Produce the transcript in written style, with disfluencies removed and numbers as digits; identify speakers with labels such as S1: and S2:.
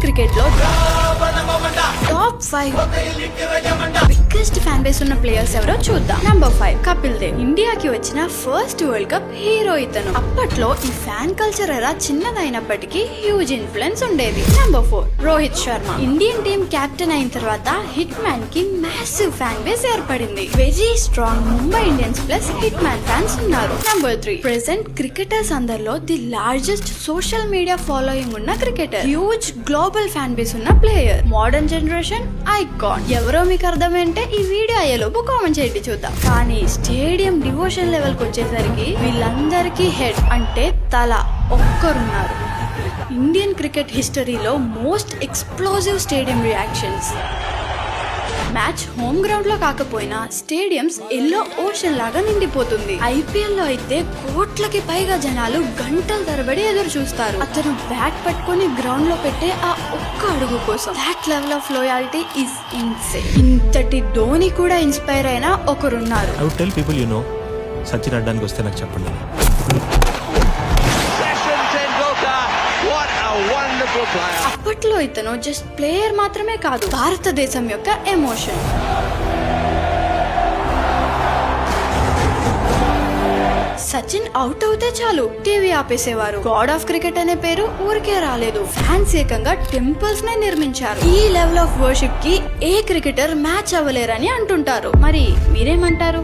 S1: Cricket లో top 5 biggest fan base ఉన్న players ఎవరో చూద్దాం. నంబర్ 5 కపిల్ దేవ్. ఇండియాకి వచ్చిన ఫస్ట్ వరల్డ్ కప్ హీరో ఇతను. అప్పట్లో ఈ ఫ్యాన్ కల్చర్ ఎరా చిన్నదైనప్పటికీ హ్యూజ్ ఇన్ఫ్లుయెన్స్ ఉండేది. Number 4 Rohit Sharma. Indian team captain అయిన తర్వాత హిట్ మ్యాన్ కి మ్యాసివ్ ఫ్యాన్ బేస్ ఏర్పడింది. Very strong Mumbai Indians plus hitman fans ఉన్నారు. నంబర్ 3 ప్రెసెంట్ క్రికెటర్స్ అందరిలో the largest social media following ఉన్న cricketer. Huge global fan base ఉన్న player. Modern generation icon. ఎవరో మీకు అర్థమైంటే ఈ వీడియో అయ్యేలోపు కామెంట్ చేయండి చూద్దాం. కానీ స్టేడియం డివోషన్ లెవెల్ కి వచ్చేసరికి వీళ్ళందరికీ హెడ్ అంటే తల ఒక్కరున్నారు. ఇండియన్ క్రికెట్ హిస్టరీలో most explosive stadium reactions. Match home ground లో కాకపోయినా స్టేడియంస్ ఎల్లో ఓషన్ లాగా నిండిపోతుంది. ఐపీఎల్ లో అయితే కోట్లకి పైగా జనాలు గంటల తరబడి ఎదురు చూస్తారు అతను బ్యాట్ పట్టుకొని గ్రౌండ్ లో పెట్టే ఆ ఒక్క అడుగు కోసం. That level of loyalty is insane. ఇంతటి ధోని కూడా ఇన్స్పైర్ అయిన ఒకరున్నారు.
S2: I would tell people Sachin అడ్డానికి వస్తే నాకు చెప్పండి.
S1: అప్పట్లో ఇతను జస్ట్ ప్లేయర్ మాత్రమే కాదు, భారతదేశం యొక్క ఎమోషన్. సచిన్ అవుట్ అవుతే చాలు టీవీ ఆపేసేవారు. గాడ్ ఆఫ్ క్రికెట్ అనే పేరు ఊరికే రాలేదు, ఫ్యాన్స్ ఏకంగా టెంపుల్స్ నే నిర్మించారు. ఈ లెవెల్ ఆఫ్ వర్షిప్ కి ఏ క్రికెటర్ మ్యాచ్ అవ్వలేరని అంటుంటారు. మరి మీరేమంటారు?